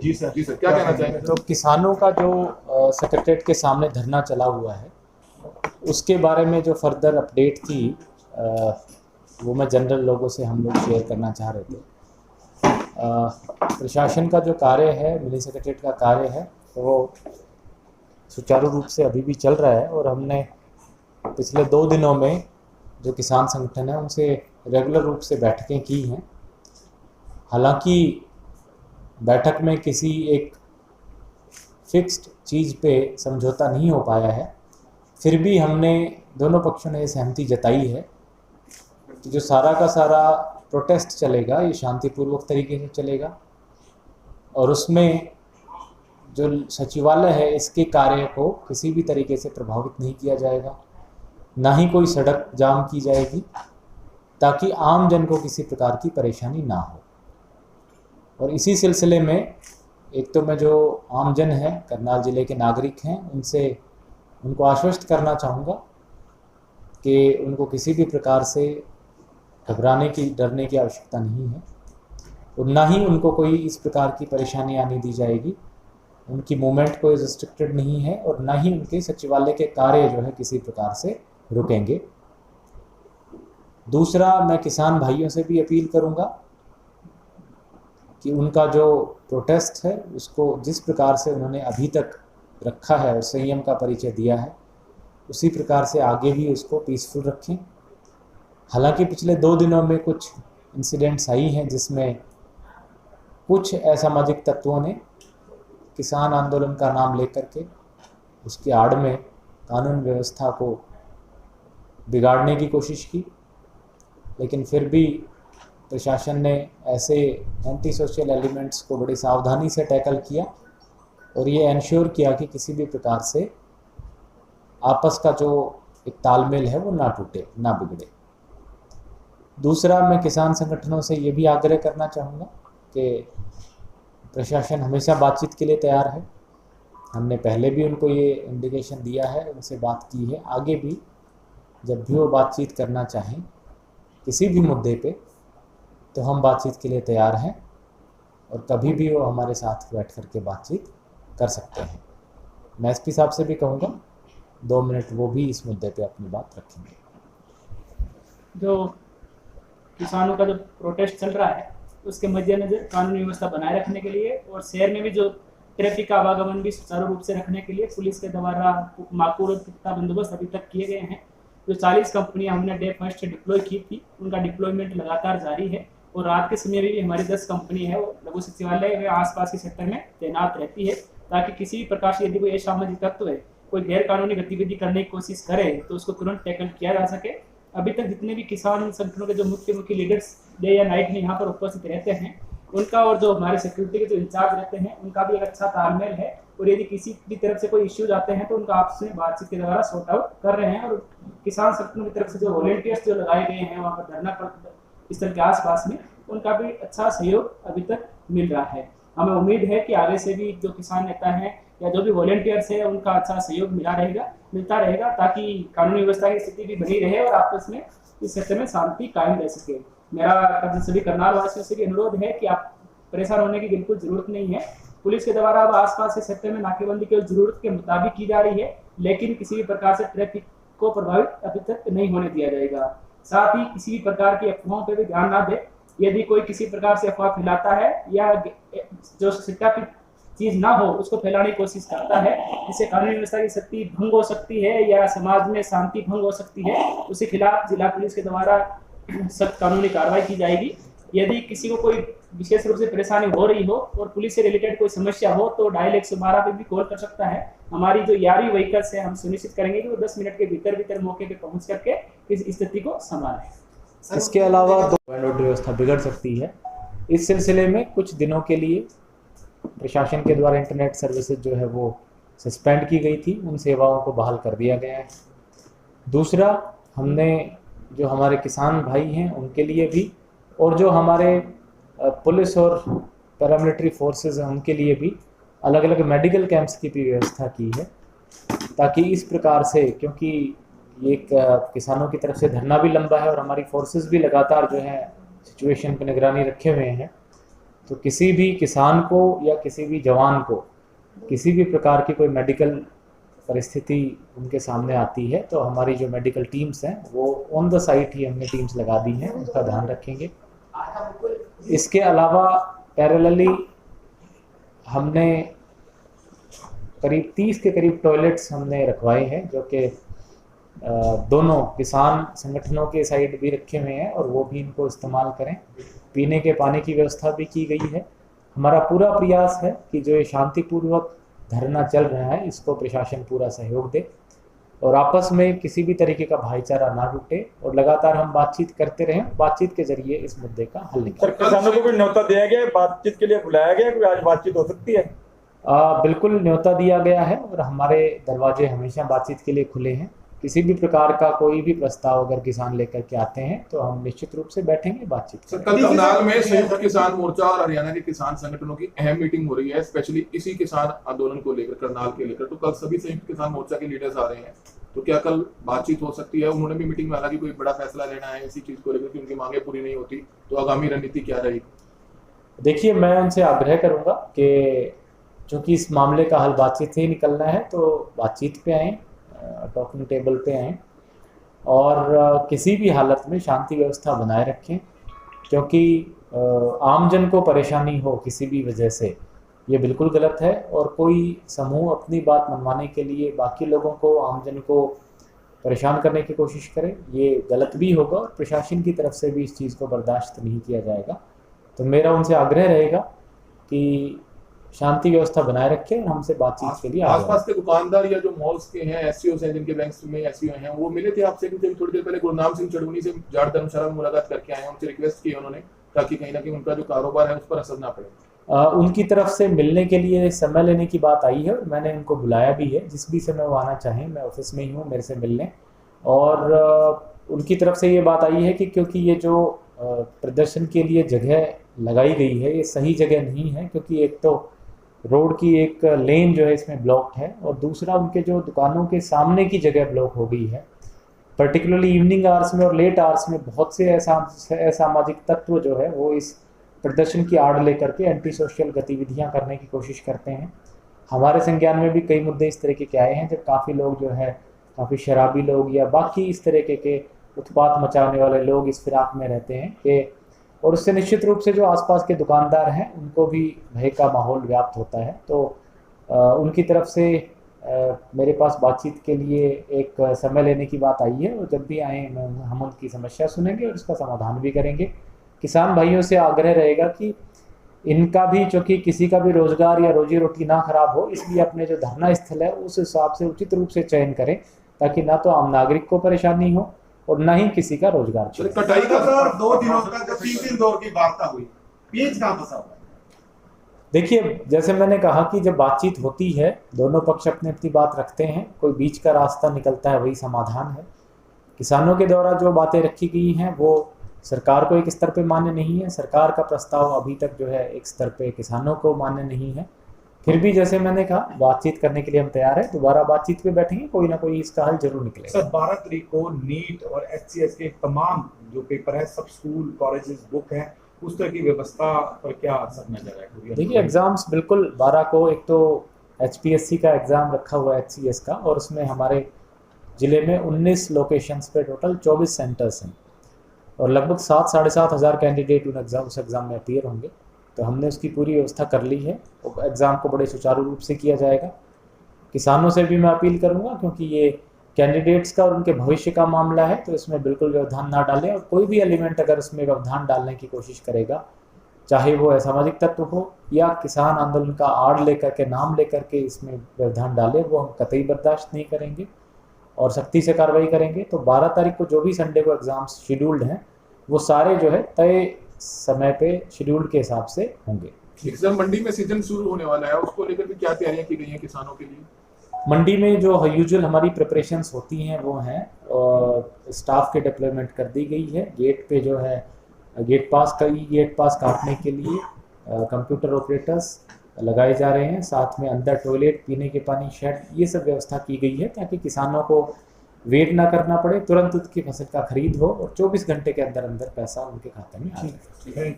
जी sir, क्या कहना चाहेंगे? तो किसानों का जो सेक्रेटरीट के सामने धरना चला हुआ है, उसके बारे में जो फर्दर अपडेट थी वो मैं जनरल लोगों से हम लोग शेयर करना चाह रहे थे। प्रशासन का जो कार्य है, मिनी सेक्रेटरीट का कार्य है, तो वो सुचारू रूप से अभी भी चल रहा है और हमने पिछले 2 दिनों में जो किसान संगठन है उनसे रेगुलर रूप से बैठकें की हैं। हालांकि बैठक में किसी एक फिक्स्ड चीज़ पे समझौता नहीं हो पाया है, फिर भी हमने दोनों पक्षों ने सहमति जताई है कि जो सारा का सारा प्रोटेस्ट चलेगा ये शांतिपूर्वक तरीके से चलेगा और उसमें जो सचिवालय है इसके कार्य को किसी भी तरीके से प्रभावित नहीं किया जाएगा, ना ही कोई सड़क जाम की जाएगी, ताकि आम जन को किसी प्रकार की परेशानी ना हो। और इसी सिलसिले में एक तो मैं जो आम जन है, करनाल ज़िले के नागरिक हैं, उनको आश्वस्त करना चाहूँगा कि उनको किसी भी प्रकार से घबराने की, डरने की आवश्यकता नहीं है और ना ही उनको कोई इस प्रकार की परेशानी आने दी जाएगी। उनकी मूवमेंट कोई रिस्ट्रिक्टेड नहीं है और ना ही उनके सचिवालय के कार्य जो है किसी प्रकार से रुकेंगे। दूसरा, मैं किसान भाइयों से भी अपील करूंगा कि उनका जो प्रोटेस्ट है उसको जिस प्रकार से उन्होंने अभी तक रखा है और संयम का परिचय दिया है, उसी प्रकार से आगे भी उसको पीसफुल रखें। हालांकि पिछले 2 दिनों में कुछ इंसिडेंट्स आई हैं जिसमें कुछ असामाजिक तत्वों ने किसान आंदोलन का नाम लेकर के उसकी आड़ में कानून व्यवस्था को बिगाड़ने की कोशिश की, लेकिन फिर भी प्रशासन ने ऐसे एंटी सोशल एलिमेंट्स को बड़ी सावधानी से टैकल किया और ये इंश्योर किया कि किसी भी प्रकार से आपस का जो एक तालमेल है वो ना टूटे, ना बिगड़े। दूसरा, मैं किसान संगठनों से ये भी आग्रह करना चाहूँगा कि प्रशासन हमेशा बातचीत के लिए तैयार है। हमने पहले भी उनको ये इंडिकेशन दिया है, उनसे बात की है, आगे भी जब भी वो बातचीत करना चाहें किसी भी मुद्दे पे, तो हम बातचीत के लिए तैयार हैं और कभी भी वो हमारे साथ बैठ कर के बातचीत कर सकते हैं। मैं एसपी साहब से भी कहूँगा 2 मिनट वो भी इस मुद्दे पे अपनी बात रखेंगे। जो किसानों का जो प्रोटेस्ट चल रहा है उसके मद्देनजर कानून व्यवस्था बनाए रखने के लिए और शहर में भी जो ट्रैफिक का आवागमन भी सुचारू रूप से रखने के लिए पुलिस के द्वारा माकूल और पुख्ता बंदोबस्त अभी तक किए गए हैं। जो 40 कंपनियां हमने डे फर्स्ट डिप्लॉय की थी, उनका डिप्लॉयमेंट लगातार जारी है और रात के समय में भी हमारी 10 कंपनी है वो लघु सचिवालय व आसपास के क्षेत्र में तैनात रहती है, ताकि किसी भी प्रकार से यदि कोई असामाजिक तत्व है, कोई गैर कानूनी गतिविधि करने की कोशिश करे तो उसको तुरंत टैकल किया जा सके। अभी तक जितने भी किसान संगठनों के जो मुख्य लीडर्स डे या नाइट में यहाँ पर उपस्थित रहते हैं, उनका और जो हमारे सिक्योरिटी के जो इंचार्ज रहते हैं उनका भी एक अच्छा तालमेल है और यदि किसी भी तरफ से कोई इश्यूज आते हैं तो उनका आपस में बातचीत के द्वारा सॉर्ट आउट कर रहे हैं। और किसान संगठनों की तरफ से जो वॉलंटियर्स जो लगाए गए हैं वहाँ पर धरना स्थल के आसपास में, उनका भी अच्छा सहयोग अभी तक मिल रहा है। हमें उम्मीद है कि आगे से भी जो किसान नेता हैं या जो भी वॉलंटियर्स है उनका अच्छा सहयोग मिलता रहेगा ताकि कानूनी व्यवस्था की स्थिति भी बनी रहे और आपस में इस क्षेत्र में शांति कायम रह सके। मेरा सभी करनाल वासियों से भी अनुरोध है कि आप परेशान होने की बिल्कुल जरूरत नहीं है। पुलिस के द्वारा अब आसपास के क्षेत्र में नाकेबंदी की जरूरत के मुताबिक की जा रही है, लेकिन किसी भी प्रकार से ट्रैफिक को प्रभावित अभी तक नहीं होने दिया जाएगा। साथ ही किसी भी प्रकार की अफवाहों पर भी ध्यान ना दे। यदि कोई किसी प्रकार से अफवाह फैलाता है या जो सत्यापित चीज ना हो उसको फैलाने की कोशिश करता है, जिससे कानूनी व्यवस्था की शक्ति भंग हो सकती है या समाज में शांति भंग हो सकती है, उसके खिलाफ जिला पुलिस के द्वारा सख्त कानूनी कार्रवाई की जाएगी। यदि किसी को कोई विशेष रूप से परेशानी हो रही हो और पुलिस से रिलेटेड कोई समस्या हो तो डायल 112 पे भी कॉल कर सकता है। हमारी जो यारी व्हीकल्स है हम सुनिश्चित करेंगे कि वो 10 मिनट के भीतर मौके पे पहुंच करके इस स्थिति को संभालें। इसके अलावा ऑर्डर व्यवस्था बिगड़ सकती है। इस सिलसिले में कुछ दिनों के लिए प्रशासन के द्वारा इंटरनेट सर्विसेज जो है वो सस्पेंड की गई थी, उन सेवाओं को बहाल कर दिया गया है। दूसरा, हमने जो हमारे किसान भाई हैं उनके लिए भी और जो हमारे पुलिस और पैरामिलिट्री फोर्सेस हैं उनके लिए भी अलग अलग मेडिकल कैंप्स की भी व्यवस्था की है, ताकि इस प्रकार से, क्योंकि ये एक किसानों की तरफ से धरना भी लंबा है और हमारी फोर्सेस भी लगातार जो है सिचुएशन पर निगरानी रखे हुए हैं, तो किसी भी किसान को या किसी भी जवान को किसी भी प्रकार की कोई मेडिकल परिस्थिति उनके सामने आती है तो हमारी जो मेडिकल टीम्स हैं वो ऑन द साइट ही हमने टीम्स लगा दी हैं, उसका ध्यान रखेंगे। इसके अलावा पैरेलली हमने करीब 30 के करीब टॉयलेट्स हमने रखवाए हैं, जो कि दोनों किसान संगठनों के साइड भी रखे हुए हैं और वो भी इनको इस्तेमाल करें। पीने के पानी की व्यवस्था भी की गई है। हमारा पूरा प्रयास है कि जो ये शांतिपूर्वक धरना चल रहा है इसको प्रशासन पूरा सहयोग दे और आपस में किसी भी तरीके का भाईचारा ना टूटे और लगातार हम बातचीत करते रहें, बातचीत के जरिए इस मुद्दे का हल निकालें। सर, किसानों को भी न्योता दिया गया है, बातचीत के लिए बुलाया गया है, आज बातचीत हो सकती है? बिल्कुल न्योता दिया गया है और हमारे दरवाजे हमेशा बातचीत के लिए खुले हैं। किसी भी प्रकार का कोई भी प्रस्ताव अगर किसान लेकर के आते हैं तो हम निश्चित रूप से बैठेंगे, बातचीत करेंगे। कल करनाल में संयुक्त किसान मोर्चा और हरियाणा के किसान संगठनों की अहम मीटिंग हो रही है, स्पेशली इसी किसान आंदोलन को लेकर, करनाल के लेकर। तो कल सभी संयुक्त किसान मोर्चा के लीडर्स आ रहे हैं, तो क्या कल बातचीत हो सकती है? उन्होंने भी मीटिंग में हालांकि कोई बड़ा फैसला लेना है इसी चीज को लेकर कि उनकी मांगे पूरी नहीं होती, तो आगामी रणनीति क्या रहेगी? देखिए, मैं उनसे आग्रह करूंगा कि चूंकि इस मामले का हल बातचीत से ही निकलना है तो बातचीत पे आएँ, टॉकिंग टेबल पे आएँ और किसी भी हालत में शांति व्यवस्था बनाए रखें, क्योंकि आमजन को परेशानी हो किसी भी वजह से ये बिल्कुल गलत है। और कोई समूह अपनी बात मनवाने के लिए बाकी लोगों को, आमजन को परेशान करने की कोशिश करे, ये गलत भी होगा और प्रशासन की तरफ से भी इस चीज़ को बर्दाश्त नहीं किया जाएगा। तो मेरा उनसे आग्रह रहेगा कि शांति व्यवस्था बनाए रखें और हमसे बातचीत के लिए आसपास के दुकानदार या जो मॉल्स के हैं, एससीओ हैं, जिनके बैंक्स में एससीओ हैं, वो मिले थे आपसे? क्योंकि थोड़ी देर पहले गुरनाम सिंह चढ़ूनी से जाट धर्मशाला में मुलाकात करके आए हैं, उनसे रिक्वेस्ट की उन्होंने ताकि कहीं ना कहीं उनका जो कारोबार है उस पर असर ना पड़े। उनकी तरफ से मिलने के लिए समय लेने की बात आई है और मैंने उनको बुलाया भी है। जिस भी समय वो आना चाहें, मैं ऑफिस में ही हूँ, मेरे से मिलने। और उनकी तरफ से ये बात आई है कि क्योंकि ये जो प्रदर्शन के लिए जगह लगाई गई है ये सही जगह नहीं है, क्योंकि एक तो रोड की एक लेन जो है इसमें ब्लॉक्ड है और दूसरा उनके जो दुकानों के सामने की जगह ब्लॉक हो गई है। पर्टिकुलरली इवनिंग आवर्स में और लेट आवर्स में बहुत से असामाजिक तत्व जो है वो इस प्रदर्शन की आड़ लेकर के एंटी सोशल गतिविधियां करने की कोशिश करते हैं। हमारे संज्ञान में भी कई मुद्दे इस तरीके के आए हैं जब काफ़ी लोग जो है, काफ़ी शराबी लोग या बाकी इस तरीके के उत्पात मचाने वाले लोग इस फिराक में रहते हैं कि, और उससे निश्चित रूप से जो आसपास के दुकानदार हैं उनको भी भय का माहौल व्याप्त होता है। तो उनकी तरफ से मेरे पास बातचीत के लिए एक समय लेने की बात आई है और जब भी आए हम उनकी समस्या सुनेंगे और उसका समाधान भी करेंगे। किसान भाइयों से आग्रह रहेगा कि इनका भी, चूँकि किसी का भी रोजगार या रोजी रोटी ना खराब हो, इसलिए अपने जो धरना स्थल है उस हिसाब से उचित रूप से चयन करें, ताकि ना तो आम नागरिक को परेशानी हो और ना ही किसी का रोजगार चले। कटाई का 2 दिनों का जो 3 दिन दौर की वार्ता हुई, पेच कहाँ फंसा हुआ है? देखिए, जैसे मैंने कहा कि जब बातचीत होती है दोनों पक्ष अपनी अपनी बात रखते हैं, कोई बीच का रास्ता निकलता है, वही समाधान है। किसानों के द्वारा जो बातें रखी गई हैं वो सरकार को एक स्तर पे मान्य नहीं है, सरकार का प्रस्ताव अभी तक जो है एक स्तर पे किसानों को मान्य नहीं है। फिर भी जैसे मैंने कहा, बातचीत करने के लिए हम तैयार हैं, दोबारा बातचीत पे बैठेंगे, कोई ना कोई इसका हल जरूर निकलेगा। सर, 12 तारीख को नीट और एचसीएस के तमाम जो पेपर है, सब स्कूल कॉलेजेस बुक हैं, उस तरह की व्यवस्था पर क्या असर नजर है? देखिए, एग्जाम्स बिल्कुल 12 को एक तो एचपीएससी का एग्ज़ाम रखा हुआ है एचसीएस का, और उसमें हमारे ज़िले में 19 लोकेशंस पे टोटल 24 सेंटर्स हैं और लगभग 7-7.5 हज़ार कैंडिडेट उस एग्ज़ाम में अपीयर होंगे। तो हमने उसकी पूरी व्यवस्था कर ली है और एग्ज़ाम को बड़े सुचारू रूप से किया जाएगा। किसानों से भी मैं अपील करूंगा, क्योंकि ये कैंडिडेट्स का और उनके भविष्य का मामला है, तो इसमें बिल्कुल व्यवधान ना डालें। और कोई भी एलिमेंट अगर इसमें व्यवधान डालने की कोशिश करेगा, चाहे वो असामाजिक तत्व हो या किसान आंदोलन का आड़ लेकर के, नाम लेकर के इसमें व्यवधान डाले, वो हम कतई बर्दाश्त नहीं करेंगे और सख्ती से कार्रवाई करेंगे। तो 12 तारीख को जो भी संडे को एग्ज़ाम्स शेड्यूल्ड हैं वो सारे जो है तय समय पे शेड्यूल के हिसाब से होंगे। एग्जाम मंडी में सीजन शुरू होने वाला है, उसको लेकर भी क्या तैयारियां की गई हैं किसानों के लिए? मंडी में जो यूजुअल हमारी प्रिपरेशंस होती हैं वो हैं, और स्टाफ के डिप्लॉयमेंट कर दी गई है। गेट पे जो है गेट पास काटने के लिए कंप्यूटर ऑपरेटर्स लगाए जा रहे हैं, साथ में अंदर टॉयलेट, पीने के पानी, शेड, ये सब व्यवस्था की गई है ताकि किसानों को वेट ना करना पड़े, तुरंत उसकी फसल का खरीद हो और 24 घंटे के अंदर अंदर पैसा उनके खाते में आ जाए।